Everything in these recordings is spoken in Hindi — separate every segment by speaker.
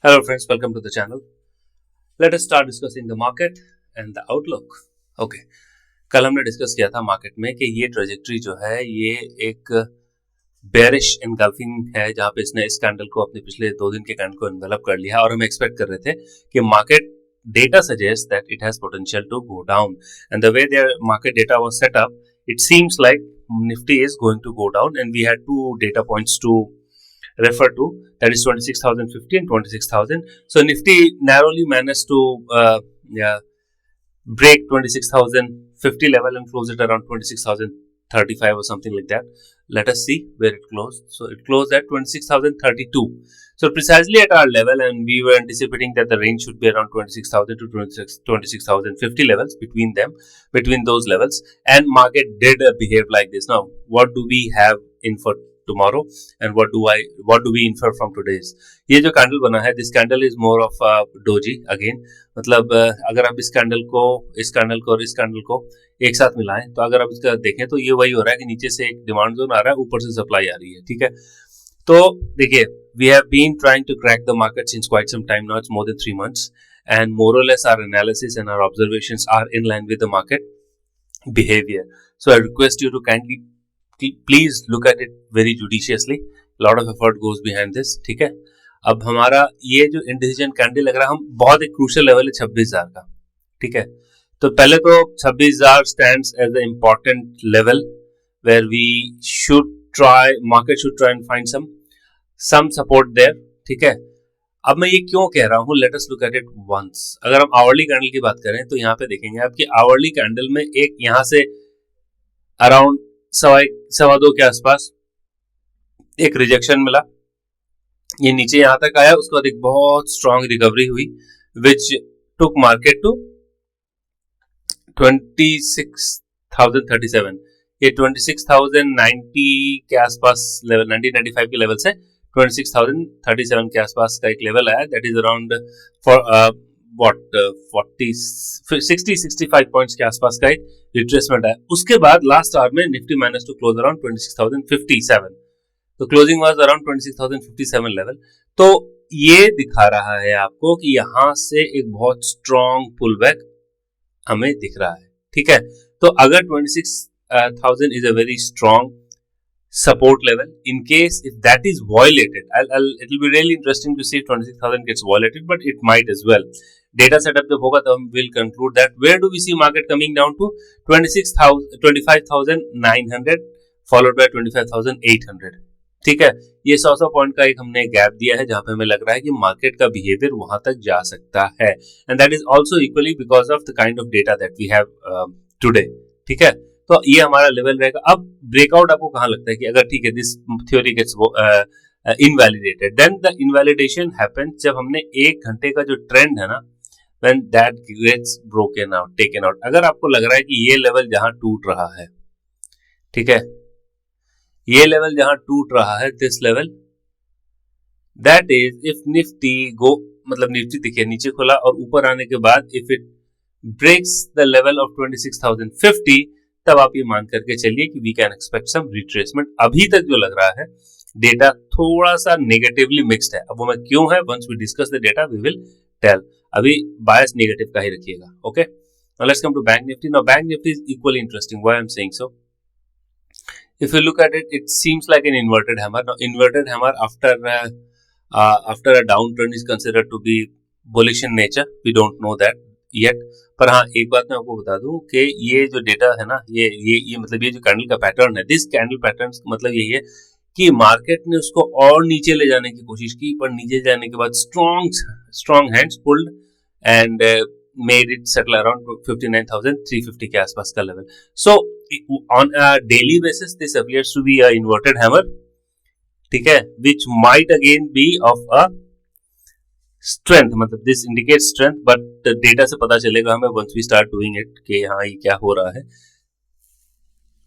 Speaker 1: Hello friends, welcome to the channel. Let us start discussing the market and the outlook. Okay, कल हमने डिस्कस किया था मार्केट में कि ये ट्रेजेक्ट्री जो है ये एक बेरिश इनगल्फिंग है, जहां पे इसने इस कैंडल को अपने पिछले 2 दिन के कैंडल को एनवेलप कर लिया और हम एक्सपेक्ट कर रहे थे कि market data suggests that it has potential to go down, and the way their market data was set up, it seems like Nifty is going to go down, and we had 2 data points to refer to, that is 26,050 and 26,000. So Nifty narrowly managed to break 26,050 level and close it around 26,035 or something like that. Let us see where it closed. So it closed at 26,032. So precisely at our level, and we were anticipating that the range should be around 26,000 to 26,050 levels, between those levels, and market did behave like this. Now, what do we have in for tomorrow, and what do we infer from today's? ये जो कैंडल बना है, this candle is more of a doji again. मतलब अगर आप इस कैंडल को और इस कैंडल को एक साथ मिलाएं, तो अगर आप इसका देखें तो ये वही हो रहा है कि नीचे से एक डिमांड जोन आ रहा है, ऊपर से सप्लाई आ रही है. ठीक है, तो देखिए, we have been trying to crack the market since quite some time now. It's more than 3 months, and more or less our analysis and our observations are in line with the market behavior. So I request you to kindly please look at it very judiciously. A lot of effort goes behind this. ठीक है, अब हमारा ये जो इंडिसीजन कैंडल लग रहा है, हम बहुत एक क्रूशियल लेवल है 26,000 का. ठीक है, तो पहले तो 26,000 stands as the important level where we should market should try and find some support there. ठीक है, अब मैं ये क्यों कह रहा हूँ, let us look at it once. अगर हम आवरली कैंडल की बात करें तो यहाँ पे देखेंगे आपकी आवरली कैंडल में एक यहाँ से अराउंड 1.25 के आसपास एक रिजेक्शन मिला, ये नीचे यहां तक आया, उसके बाद एक बहुत स्ट्रॉन्ग रिकवरी हुई विच टुक मार्केट टू 26,037. ये 26,090 के आसपास लेवल, 1995 के लेवल से 26,037 के आसपास का एक लेवल आया. दैट इज अराउंड 60-65 पॉइंट्स के आसपास का एक रिट्रेसमेंट है. उसके बाद लास्ट आवर में Nifty manage to close around 26,057. तो क्लोजिंग वाज अराउंड 26,057 लेवल. तो ये दिखा रहा है आपको कि यहां से एक बहुत स्ट्रॉन्ग पुल बैक हमें दिख रहा है. ठीक है, तो अगर 26,000 is a very strong support level, in case if that is violated, it will be really interesting to see if 26,000 gets violated, but it might as well. Data setup जब होगा तो हम will conclude that. Where do we see market coming down to? 25,900 followed by 25,800. ठीक है, ये 100 पॉइंट का एक हमने गैप दिया है, जहां पे हमें लग रहा है कि मार्केट का बिहेवियर वहां तक जा सकता है, and that is also equally because of the kind of data that we have today. ठीक है, तो ये हमारा लेवल रहेगा. अब ब्रेकआउट आपको कहां लगता है कि अगर ठीक है this theory gets invalidated, then the invalidation happens जब हमने 1 घंटे का जो ट्रेंड है ना, when that gets broken out, taken out. अगर आपको लग रहा है कि ये लेवल जहां टूट रहा है, ठीक है, ये लेवल जहां टूट रहा है, this level, that is if Nifty go, मतलब निफ्टी देखिए नीचे खुला और ऊपर आने के बाद if it breaks the level of 26,050, तब आप ये मान करके चलिए कि we can expect some retracement. अभी तक जो लग रहा है डेटा थोड़ा सा नेगेटिवली मिक्स्ड है. अब वो मैं क्यों है, once we discuss the data we will tell. अभी बायस नेगेटिव का ही रखिएगा. Okay, now let's come to bank Nifty. Now bank Nifty is equally interesting. Why I am saying so? If you look at it, it seems like an inverted hammer. Now, inverted hammer after a downturn is considered to be bullish in nature. We don't know that yet. पर हाँ, एक बात मैं आपको बता दूं कि ये जो डेटा है ना, ये मतलब ये जो कैंडल का पैटर्न है, दिस कैंडल पैटर्न मतलब यही है कि मार्केट ने उसको और नीचे ले जाने की कोशिश की, पर नीचे जाने के बाद strong hands pulled and made it settle around 59,350 के आसपास का level. So on a daily basis this appears to be a inverted hammer. ठीक है, which might again be of a strength, मतलब this indicates strength, but data से पता चलेगा हमें once we start doing it कि हाँ ये क्या हो रहा है.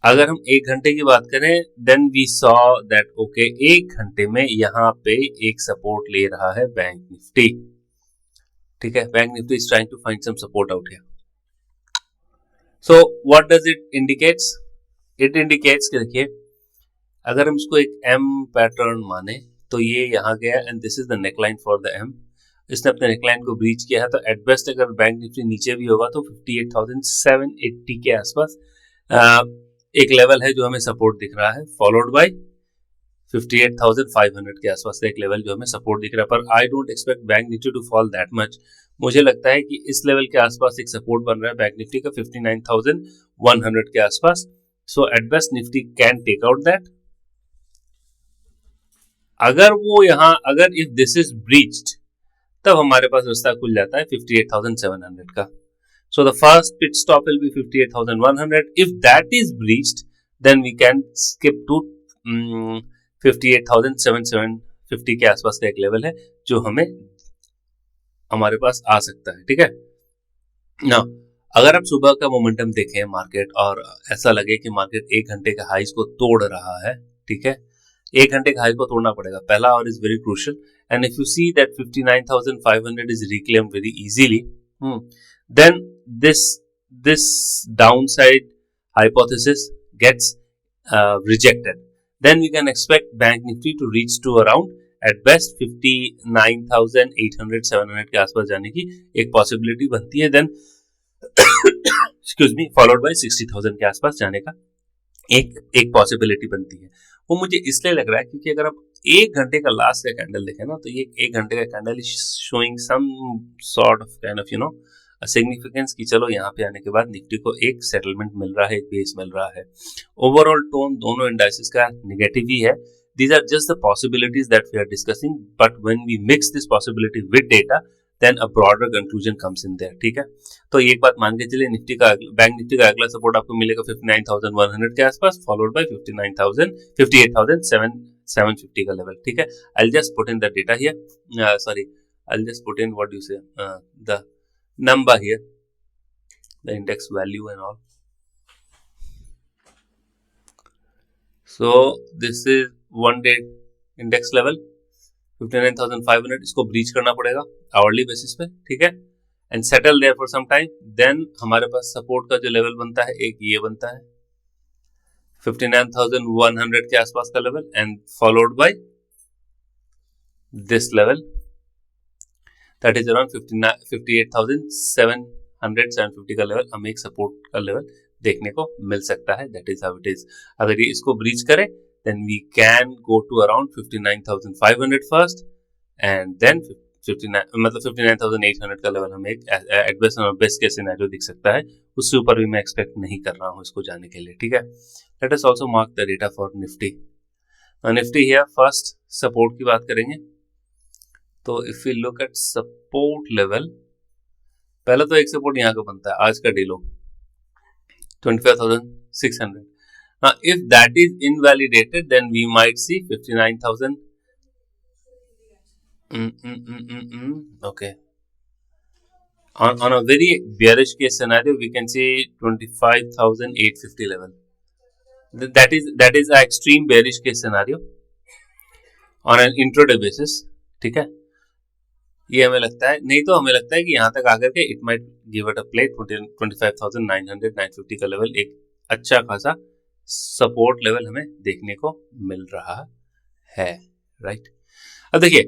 Speaker 1: अगर हम 1 घंटे की बात करें, then we saw that okay, 1 घंटे में यहाँ पे एक सपोर्ट ले रहा है बैंक निफ्टी. ठीक है, bank Nifty is trying to find some support out here. So what does it indicates? It indicates कि देखिए, अगर हम इसको एक एम पैटर्न माने तो ये यहाँ गया and this is the neckline for the M. इसने अपने नेकलाइन को ब्रीच किया है, तो एट बेस्ट अगर बैंक निफ्टी नीचे भी होगा तो 58,780 के आसपास एक लेवल है जो हमें सपोर्ट दिख रहा है, फॉलोड बाय 58,500 के आसपास का एक लेवल जो हमें सपोर्ट दिख रहा है। पर I don't expect bank Nifty to fall that much. मुझे लगता है कि इस लेवल के आसपास एक सपोर्ट बन रहा है बैंक निफ्टी का 59,100 के आसपास। So at best Nifty can take out that. अगर वो यहां, अगर इफ दिस इज ब्रीच्ड, तब हमारे पास रास्ता खुल जाता है 58,700 का। So the first pit stop will be 58,100. If that is breached, then we can skip to 58,750 के आसपास का एक लेवल है जो हमारे पास आ सकता है। ठीक है ना। अगर आप सुबह का मोमेंटम देखें मार्केट और ऐसा लगे कि मार्केट 1 घंटे के हाइज को तोड़ रहा है, ठीक है, 1 घंटे के हाई को तोड़ना पड़ेगा पहला, और is very crucial. And if you see that 59,500 is reclaimed very easily, then this downside hypothesis gets rejected. Then we can expect Bank Nifty to reach to around at best 59,800-700 के आसपास जाने की एक पॉसिबिलिटी बनती है। Then excuse me, followed by 60,000 के आसपास जाने का एक पॉसिबिलिटी बनती है। वो मुझे इसलिए लग रहा है क्योंकि अगर आप 1 घंटे का लास्ट का कैंडल देखें ना, तो ये 1 घंटे का candle is showing some sort of kind of significance कि चलो यहाँ पे आने के बाद निफ्टी को एक सेटलमेंट मिल रहा है, एक बेस मिल रहा है। ओवरऑल टोन दोनों इंडाइसेस का नेगेटिव ही है। These are just the possibilities that we are discussing, but when we mix this possibility with data, then a broader conclusion comes in there. ठीक है, तो एक बात मान के चलिए, निफ्टी का बैंक निफ्टी का अगला सपोर्ट आपको मिलेगा 59,100 के आसपास, फॉलोड बाय 58,750 का लेवल। ठीक है, I'll just put in the data here. I'll just put in what you say, the number here, the index value and all. So this is 1 day index level 59,500, इसको ब्रीच करना पड़ेगा आवरली बेसिस पे। ठीक है, and settle there for some time. Then हमारे पास सपोर्ट का जो लेवल बनता है, एक ये बनता है 59,100 के आसपास का level, and followed by this level that is around 58,750 का लेवल। हमें एक सपोर्ट का लेवल देखने को मिल सकता है। That is how it is. अगर ये इसको ब्रीच करे, then we can go to around 59,500 first, and then 59,800 का लेवल हमें एक एडवेस्ट और बेस्ट केस सिनेरियो दिख सकता है। उससे ऊपर भी मैं एक्सपेक्ट नहीं कर रहा हूँ इसको जाने के लिए। ठीक है, let us also mark the data for Nifty. Nifty here first support की बात करेंगे, तो if we look at support level, पहला तो एक सपोर्ट यहाँ का बनता है आज का डीलो 25,600। Now, if that is invalidated, then we might see 59,000. Okay. On a very bearish case scenario, we can see 25,850 level. That is an extreme bearish case scenario on an intraday basis. ठीक है, ये हमें लगता है। नहीं तो हमें लगता है कि यहाँ तक आकर के it might give it a play 25,900-950 का लेवल एक अच्छा खासा सपोर्ट लेवल हमें देखने को मिल रहा है। राइट, अब देखिए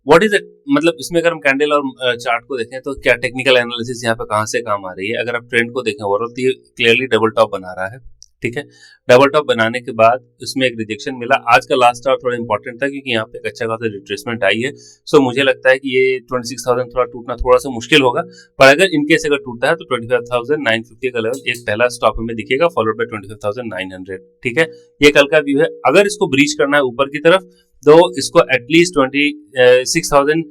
Speaker 1: व्हाट इज इट, मतलब इसमें अगर हम कैंडल और चार्ट को देखें तो क्या टेक्निकल एनालिसिस यहाँ पे कहाँ से काम आ रही है। अगर आप ट्रेंड को देखें ओवरऑल, तो ये क्लियरली डबल टॉप बना रहा है। ठीक है, डबल टॉप बनाने के बाद इसमें एक रिजेक्शन मिला। आज का लास्ट आवर थोड़ा इंपॉर्टेंट था क्योंकि यहाँ पे एक अच्छा खासा रिट्रेसमेंट आई है। सो मुझे लगता है कि ये 26,000 थोड़ा टूटना थोड़ा सा मुश्किल होगा, पर अगर इनकेस अगर टूटता है तो 25,950 का लेवल एक पहला स्टॉप हमें दिखेगा, फॉलोड बाय 25,900। ठीक है, ये कल का व्यू है। अगर इसको ब्रीच करना है ऊपर की तरफ, तो इसको एटलीस्ट 26,000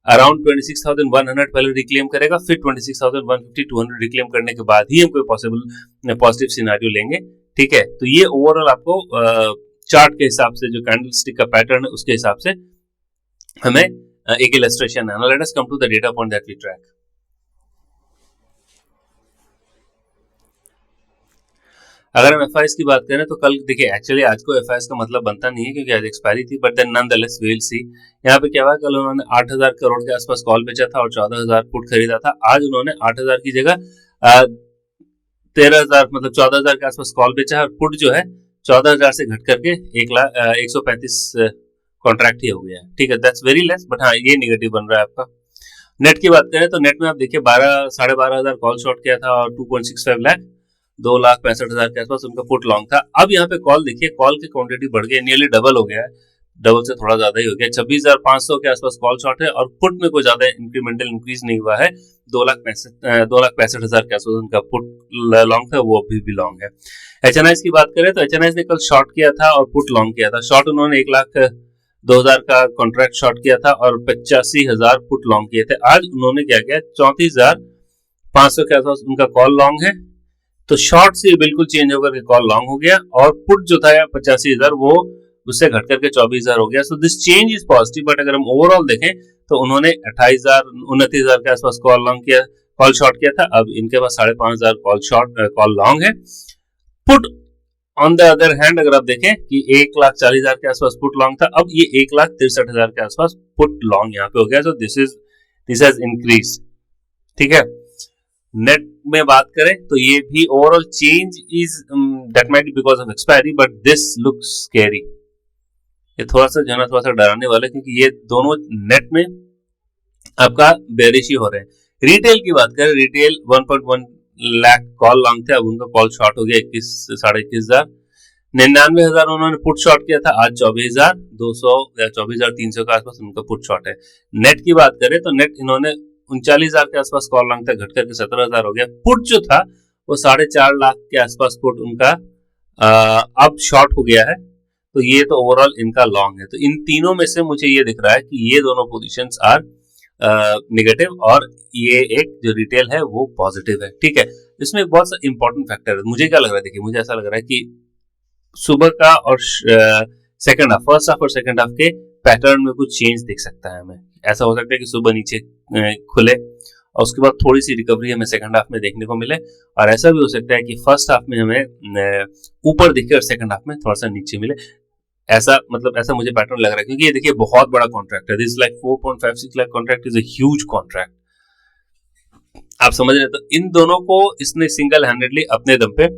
Speaker 1: अराउंड 26,100 पहले रिक्लेम करेगा, फिर 26,150 200 रिक्लेम करने के बाद ही हम कोई पॉसिबल पॉजिटिव सिनेरियो लेंगे। ठीक है, तो ये ओवरऑल आपको चार्ट के हिसाब से जो कैंडलस्टिक का पैटर्न है उसके हिसाब से हमें एक इलस्ट्रेशन है। Let us come to the data point that we track. अगर हम एफआईएस की बात करें तो कल देखिए, एक्चुअली आज को एफआईएस का मतलब बनता नहीं है क्योंकि आज एक्सपायरी थी, but then nonetheless we will see. यहाँ पे क्या हुआ, कल उन्होंने 8,000 करोड़ के आसपास कॉल बेचा था और 14,000 पुट खरीदा था। आज उन्होंने 8,000 की जगह 13,000 मतलब 14,000 के आसपास कॉल बेचा है, और पुट जो है 14,000 से घट करके 135 कॉन्ट्रैक्ट ही हो गया है। ठीक है, दैट्स वेरी लेस, बट हाँ ये निगेटिव बन रहा है आपका। नेट की बात करें तो नेट में आप देखिए 12,500 कॉल शॉर्ट किया था और 2.65 लाख 2,65,000 के आसपास उनका पुट लॉन्ग था। अब यहाँ पे कॉल देखिए, कॉल की क्वांटिटी बढ़ गई, नियरली डबल हो गया है, डबल से थोड़ा ज्यादा ही हो गया। 26,500 के आसपास कॉल शॉर्ट है और पुट में कोई ज्यादा इंक्रीमेंटल इंक्रीज नहीं हुआ है। 2,65,000 के आसपास उनका पुट लॉन्ग था, वो अभी भी लॉन्ग है। एचएनआई की बात करें तो एचएनआई ने कल शॉर्ट किया था और पुट लॉन्ग किया था। शॉर्ट उन्होंने 1,02,000 का कॉन्ट्रैक्ट शॉर्ट किया था और 85,000 पुट लॉन्ग किए थे। आज उन्होंने क्या किया, 34,500 के आसपास उनका कॉल लॉन्ग है, तो शॉर्ट से बिल्कुल चेंज होकर के कॉल लॉन्ग हो गया और पुट जो था 85,000 वो उससे घट करके 24,000 हो गया। So this change is positive, but अगर हम ओवरऑल देखें तो उन्होंने 28,000 29,000 के आसपास कॉल लॉन्ग किया, कॉल शॉर्ट किया था। अब इनके पास 5,500 कॉल लॉन्ग है। Put on the other hand अगर आप देखें कि 1,40,000 के आसपास पुट लॉन्ग था, अब ये 1,63,000 के आसपास पुट लॉन्ग यहाँ पे हो गया। So this has increase. ठीक है, नेट में बात करें तो ये भी overall change is that might be because of expiry, but this looks scary. ये थोड़ा सा जो है ना थोड़ा सा डराने वाला है, क्योंकि ये दोनों नेट में आपका बेरिश ही हो रहे हैं। रिटेल की बात करें, रिटेल 1.1 लाख कॉल लॉन्ग थे, अब उनका कॉल शॉर्ट हो गया 21,000 99,000 उन्होंने पुट शॉर्ट किया था, आज 24,200 या 24,300 के आसपास उनका पुट शॉर्ट है। नेट की बात करें तो नेट इन्होंने 39,000 के आसपास कॉल लॉन्ग था, घट करके 17,000 हो गया। पुट जो था वो 4.5 लाख के आसपास पुट उनका अब शॉर्ट हो गया है, तो ये तो ओवरऑल इनका लॉन्ग है। तो इन तीनों में से मुझे ये दिख रहा है कि ये दोनों पोजीशंस आर नेगेटिव और ये एक जो रिटेल है वो पॉजिटिव है। ठीक है, इसमें एक बहुत सा इंपॉर्टेंट फैक्टर है। मुझे क्या लग रहा है, देखिए मुझे ऐसा लग रहा है कि सुबह का और सेकंड हाफ, फर्स्ट हाफ और सेकंड हाफ के पैटर्न में कुछ चेंज दिख सकता है हमें। ऐसा हो सकता है कि सुबह नीचे खुले और उसके बाद थोड़ी सी रिकवरी हमें सेकंड हाफ में देखने को मिले, और ऐसा भी हो सकता है कि फर्स्ट हाफ में हमें ऊपर दिखे और सेकंड हाफ में थोड़ा सा नीचे मिले। ऐसा मुझे पैटर्न लग रहा है, क्योंकि ये देखिए बहुत बड़ा कॉन्ट्रैक्ट है। This like 4.56 lakh contract is a huge contract, आप समझ रहे हैं। तो इन दोनों को इसने सिंगल हैंडेडली अपने दम पे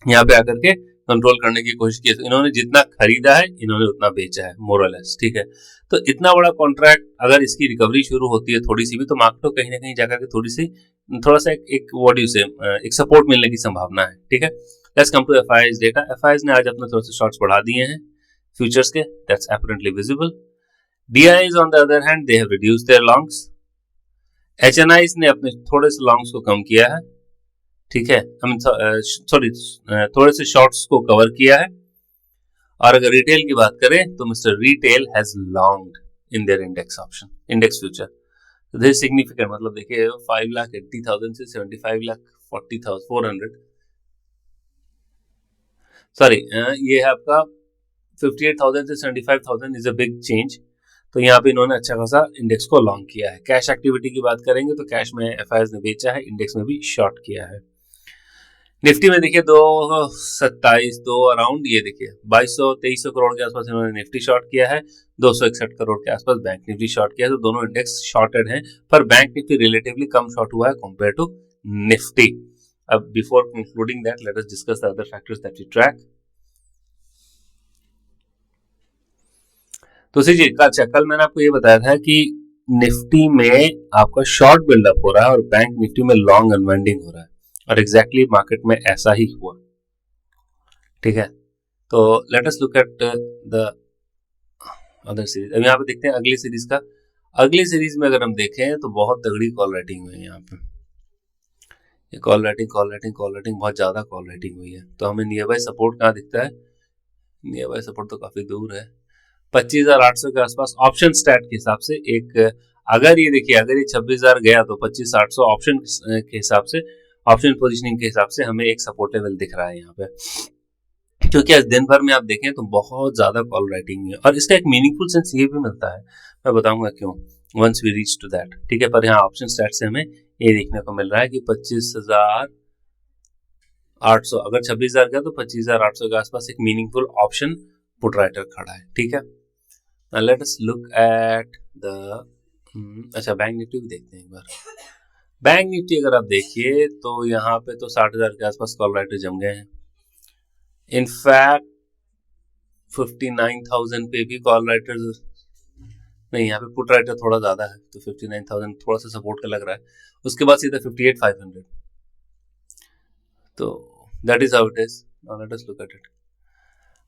Speaker 1: यहाँ पे आकर के कंट्रोल करने की कोशिश की। इन्होंने जितना खरीदा है इन्होंने उतना बेचा है, मोरलेस। ठीक है, तो इतना बड़ा कॉन्ट्रैक्ट अगर इसकी रिकवरी शुरू होती है थोड़ी सी भी, तो मार्केट को कहीं ना कहीं जाकर के थोड़ा सा एक सपोर्ट मिलने की संभावना है। ठीक है, let's come to FIIs data. FIIs ने आज अपने थोड़े से शॉर्ट्स बढ़ा दिए हैं फ्यूचर्स के, that's apparently visible. DIIs on the other hand they have reduced their longs. HNIs ने अपने थोड़े से लॉन्ग्स को कम किया है। ठीक है, थोड़े से शॉर्ट्स को कवर किया है। और अगर रिटेल की बात करें तो mister retail has longed in their index option, index future. तो दिस सिग्निफिकेंट, मतलब देखिए 5,80,000 से 75,40,400, सॉरी ये है आपका 58,000 से 75,000 इज अ बिग चेंज। तो यहाँ पे इन्होंने अच्छा खासा इंडेक्स को लॉन्ग किया है। कैश एक्टिविटी की बात करेंगे तो कैश में एफआईआईज ने बेचा है, इंडेक्स में भी शॉर्ट किया है। निफ्टी में देखिए 227 अराउंड, ये देखिए 2,200-2,300 करोड़ के आसपास इन्होंने निफ्टी शॉर्ट किया है, 261 करोड़ के आसपास बैंक निफ्टी शॉर्ट किया है। तो दोनों इंडेक्स शॉर्टेड हैं, पर बैंक निफ्टी रिलेटिवली कम शॉर्ट हुआ है कंपेयर टू निफ्टी। अब before concluding that let us discuss the other factors that we track. तो जी अच्छा, कल मैंने आपको ये बताया था कि निफ्टी में आपका शॉर्ट बिल्डअप हो रहा है और बैंक निफ्टी में लॉन्ग अनवाइंडिंग हो रहा है, और एग्जैक्टली मार्केट में ऐसा ही हुआ। ठीक है, तो late us look at the other series. अब यहाँ पे देखते हैं अगली सीरीज का। अगली सीरीज में अगर हम देखें तो बहुत तगड़ी कॉल राइटिंग हुई है यहाँ पे। ये कॉल राइटिंग बहुत ज्यादा कॉल राइटिंग हुई है। तो हमें नियर बाय सपोर्ट कहाँ दिखता है, नियर बाय सपोर्ट तो काफी दूर है, 25,800 के आसपास ऑप्शन स्टैट के हिसाब से। एक अगर ये देखिए, अगर ये 26,000 गया तो 25,800 ऑप्शन के हिसाब से, ऑप्शन पोजीशनिंग के हिसाब से हमें एक सपोर्ट लेवल दिख रहा है यहाँ पे। क्योंकि आज दिन भर में आप देखें तो बहुत ज्यादा कॉल राइटिंग है, और इसका एक मीनिंगफुल सेंस ये भी मिलता है, मैं बताऊंगा क्यों once we reach to that. ठीक है, पर यहाँ ऑप्शन स्टैट से हमें ये देखने को मिल रहा है कि 25,800, अगर 26,000 गया तो 25,800 के आसपास एक मीनिंगफुल ऑप्शन पुट राइटर खड़ा है। ठीक है, let us look at the अच्छा बैंक निफ्टी भी देखते हैं एक बार। बैंक निफ्टी अगर आप देखिए तो यहाँ पे तो 60,000 के आसपास कॉल राइटर जम गए हैं। इनफैक्ट 59,000 पे भी कॉल राइटर्स नहीं, यहाँ पे पुट राइटर थोड़ा ज़्यादा है तो 59,000 थोड़ा सा सपोर्ट का लग रहा है। उसके बाद सीधा 58,500, तो that is how it is. Now let us look at it.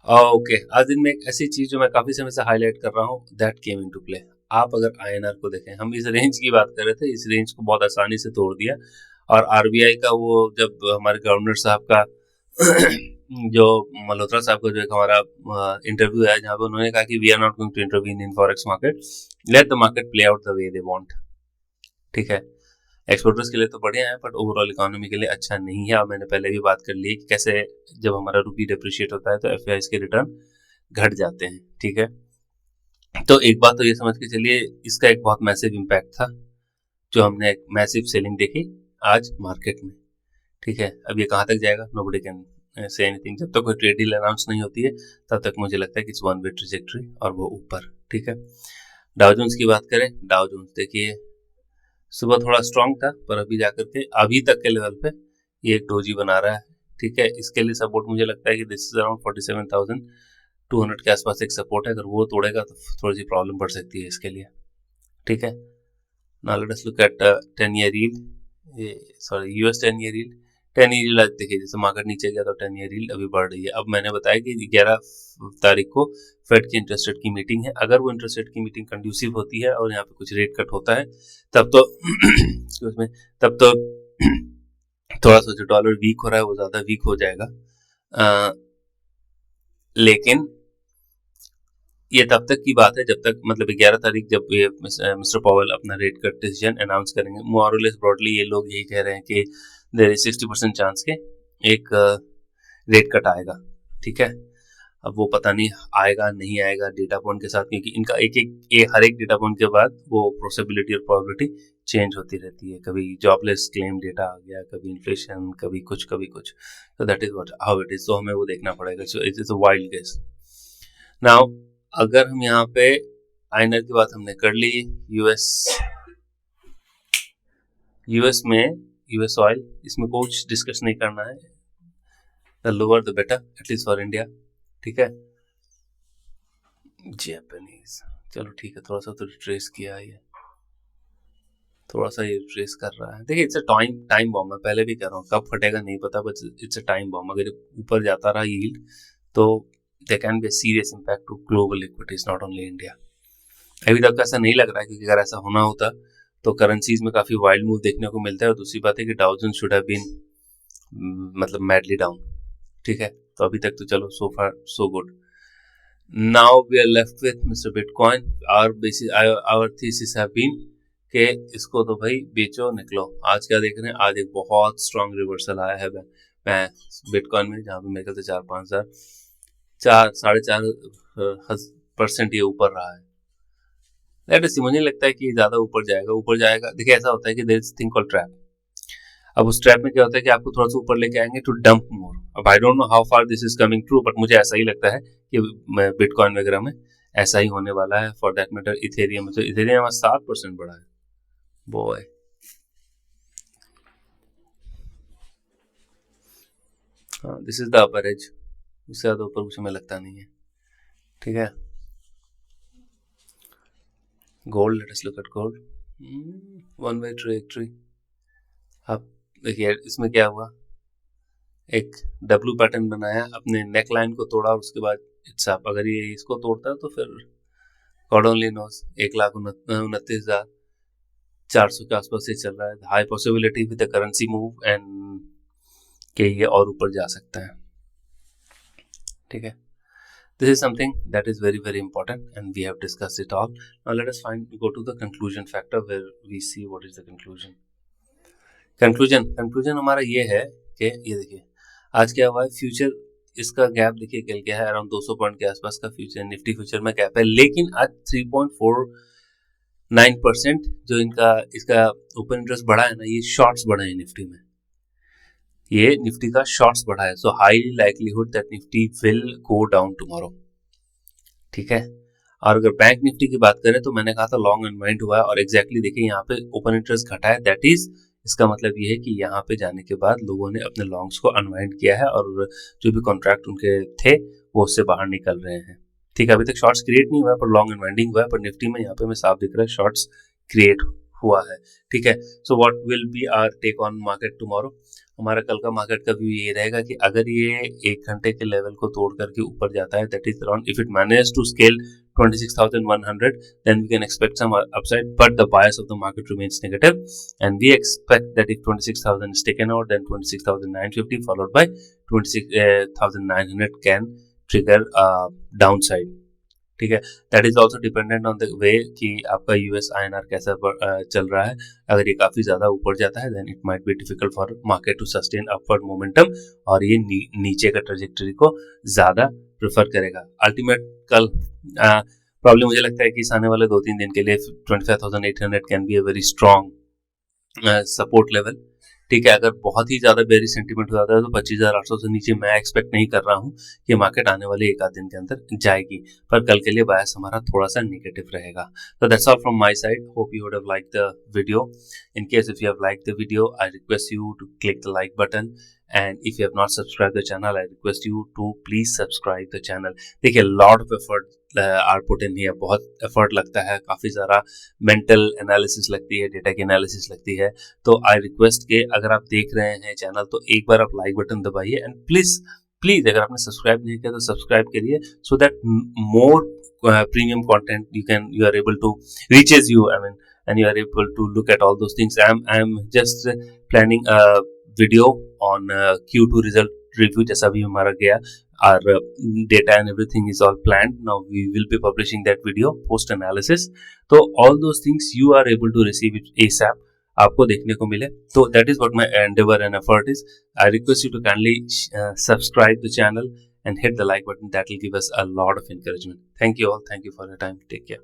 Speaker 1: Okay, आज दिन में एक ऐसी चीज जो मैं काफी समय से हाईलाइट कर रहा हूँ, दैट केम इनटू प्ले। आप अगर आईएनआर को देखें, हम इस रेंज की बात कर रहे थे, इस रेंज को बहुत आसानी से तोड़ दिया। और आरबीआई का वो जब हमारे गवर्नर साहब का जो मल्होत्रा साहब का जो एक हमारा इंटरव्यू है, जहाँ पे उन्होंने कहा कि we are not going to intervene in forex market, let the market play out the way they want. ठीक है, एक्सपोर्टर्स के लिए तो बढ़िया है, बट ओवरऑल इकोनॉमी के लिए अच्छा नहीं है। और मैंने पहले भी बात कर ली कि कैसे जब हमारा रुपी डिप्रिशिएट होता है तो एफआईआईज के रिटर्न घट जाते हैं। ठीक है, तो एक बात तो ये समझ के चलिए, इसका एक बहुत मैसिव इम्पैक्ट था, जो हमने एक मैसिव सेलिंग देखी आज मार्केट में। ठीक है, अब ये कहाँ तक जाएगा, नोबडी कैन से एनीथिंग। जब तक कोई ट्रेड डील अनाउंस नहीं होती है तब तक मुझे लगता है कि इट्स वन वे ट्रेजेक्टरी और वो ऊपर। ठीक है, डाउ जोन्स की बात करें, डाउ जोन्स देखिए सुबह थोड़ा स्ट्रांग था, पर अभी जाकर के अभी तक के लेवल पे ये एक डोजी बना रहा है। ठीक है, इसके लिए सपोर्ट मुझे लगता है कि दिस इज अराउंड 47,200 के आसपास एक सपोर्ट है। अगर वो तोड़ेगा तो थोड़ी सी प्रॉब्लम बढ़ सकती है इसके लिए। ठीक है, now let us look eight 10 year yield, sorry US 10 year yield. 10 year yield देखिए, जैसे मार्केट नीचे गया तो 10 ईयर यील्ड अभी बढ़ रही है। अब मैंने बताया कि 11 तारीख को फेड की इंटरेस्ट रेट की मीटिंग है। अगर वो इंटरेस्ट रेट की मीटिंग कंड्यूसिव होती है और यहाँ पे कुछ रेट कट होता है, तब तो उसमें तब तो थोड़ा सा जो डॉलर वीक हो रहा है वो ज्यादा वीक हो जाएगा। लेकिन ये तब तक की बात है जब तक, मतलब 11 तारीख जब ये मिस्टर पॉवेल अपना रेट कट डिसीजन अनाउंस करेंगे। मोर और लेस ब्रॉडली ये लोग यही कह रहे हैं कि देयर इज 60% चांस के एक रेट कट आएगा। ठीक है, अब वो पता नहीं आएगा नहीं आएगा डेटा पॉइंट के साथ, क्योंकि इनका हर एक डेटा पॉइंट के बाद वो पॉसिबिलिटी और प्रोबेबिलिटी चेंज होती रहती है। कभी जॉबलेस क्लेम डेटा आ गया, कभी इन्फ्लेशन, कभी कुछ कभी कुछ। तो that is what how it is. तो हमें वो देखना पड़ेगा। So it is a wild guess. Now अगर हम यहाँ पे आईएनआर की बात हमने कर ली, यूएस में यूएस ऑयल, इसमें कुछ डिस्कस नहीं करना है, the lower the better, at least for India. ठीक है, जापानीज, चलो ठीक है, थोड़ा सा तो रिट्रेस किया है, थोड़ा सा ये रिट्रेस कर रहा है। देखिए, इट्स अ टाइम बॉम्ब, मैं पहले भी कह रहा हूँ, कब फटेगा नहीं पता, but it's a time bomb. अगर ऊपर जाता रहा यील्ड तो there can be a serious impact to global equities, not only India. अभी तक ऐसा नहीं लग रहा है, क्योंकि अगर ऐसा होना होता तो करेंसीज में काफी वाइल्ड मूव देखने को मिलता है। और दूसरी बात है कि Dow Jones should have been मतलब मैडली डाउन। ठीक है, तो अभी तक तो चलो so far so good. Now we are left with mister Bitcoin. Our thesis have been कि इसको तो भाई बेचो निकलो। आज क्या देख रहे हैं, आज एक बहुत स्ट्रॉन्ग रिवर्सल आया है बिटकॉइन में, जहाँ पे मेरे ख्याल से 4-5,000 4-4.5% ये ऊपर रहा है। लेट अस सी, मुझे लगता है कि ज्यादा ऊपर जाएगा। देखिए, ऐसा होता है कि there is thing called trap. अब उस ट्रैप में क्या होता है कि आपको थोड़ा सा ऊपर लेके आएंगे टू डंप मोर। अब I don't know how far this is coming true, but मुझे ऐसा ही लगता है कि बिटकॉइन वगैरह में ऐसा ही होने वाला है। फॉर दैट मैटर इथेरियम, तो इथेरियम 7% बढ़ा है boy. This is the upper as, उससे ज्यादा ऊपर कुछ हमें लगता नहीं है। ठीक है, gold, late us look eight gold, one way trajectory. अब देखिए इसमें क्या हुआ, एक डब्ल्यू पैटर्न बनाया, अपने नेक लाइन को तोड़ा, और उसके बाद इट्स अप। अगर ये इसको तोड़ता है तो फिर गॉड ओनली नोस 1,29,400 के आसपास से चल रहा है। High possibility with the currency move and के ये और ऊपर जा सकता है। ठीक है, this is something that is very very important and we have discussed it all. Now let us go to the conclusion factor where we see what is the conclusion हमारा ये है कि ये देखिए आज क्या हुआ है, फ्यूचर इसका गैप देखिए कल क्या है, अराउंड 200 पॉइंट के आसपास का फ्यूचर निफ्टी फ्यूचर में गैप है। लेकिन आज 3.49% जो इसका ओपन इंटरेस्ट बढ़ा है ना, ये शॉर्ट्स बढ़े हैं निफ्टी में, ये निफ्टी का शॉर्ट्स बढ़ा है। सो highly likelihood that Nifty will go down tomorrow. ठीक है, और अगर बैंक निफ्टी की बात करें तो मैंने कहा था लॉन्ग अनवाइंड हुआ है, और एग्जैक्टली देखिए यहाँ पे ओपन इंटरेस्ट घटा है। दैट इज, इसका मतलब ये है कि यहाँ पे जाने के बाद लोगों ने अपने लॉन्ग्स को अनवाइंड किया है, और जो भी कॉन्ट्रैक्ट उनके थे वो उससे बाहर निकल रहे हैं। ठीक है, अभी तक शॉर्ट्स क्रिएट नहीं हुआ है पर लॉन्ग अनवाइंडिंग हुआ है, पर निफ्टी में यहाँ पे हमें साफ दिख रहा है शॉर्ट्स क्रिएट हुआ है। ठीक है, so what will be our take on market tomorrow. हमारा कल का मार्केट का व्यू ये रहेगा कि अगर ये 1 घंटे के लेवल को तोड़ करके ऊपर जाता है, that is around if it manage to scale 26,100, then we can expect some upside, but the bias of the market remains negative, and we expect that if 26,000 is taken out, then 26,950 followed by 26,900 can trigger downside। ठीक है, that is also dependent on the way कि आपका यूएस आईएनआर कैसा चल रहा है। अगर ये काफी ज्यादा ऊपर जाता है then it might be difficult for market to sustain upward momentum, और ये नीचे का ट्रेजेक्टरी को ज्यादा प्रेफर करेगा। अल्टीमेट कल प्रॉब्लम मुझे लगता है कि इस आने वाले 2-3 दिन के लिए 25,800 can be a very strong support level. ठीक है, अगर बहुत ही ज्यादा बेरी सेंटीमेंट हो जाता है तो 25,800 से नीचे मैं एक्सपेक्ट नहीं कर रहा हूँ कि मार्केट आने वाले 1 आध दिन के अंदर जाएगी, पर कल के लिए बायस हमारा थोड़ा सा नेगेटिव रहेगा। तो that's all from my side, hope you would have like the video. In case if you have like the video, I request you to click the like button, and if you have not subscribed the channel, I request you to please subscribe the channel। देखिए, lot of effort are put in here, बहुत एफर्ट लगता है, काफ़ी ज़्यादा मेंटल एनालिसिस लगती है, डेटा की एनालिसिस लगती है। तो आई रिक्वेस्ट के अगर आप देख रहे हैं चैनल तो एक बार आप लाइक बटन दबाइए, एंड प्लीज़ अगर आपने सब्सक्राइब नहीं किया तो सब्सक्राइब करिए, so that more premium content you are able to reaches you, I mean, and you are able to look at all those things। I'm just planning a video on Q2 result review, जैसा भी हमारा गया, our data and everything is all planned। Now we will be publishing that video post analysis, तो all those things you are able to receive it ASAP, आपको देखने को मिले। तो that is what my endeavor and effort is। I request you to kindly subscribe the channel and hit the like button, that will give us a lot of encouragement। Thank you all, thank you for your time, take care।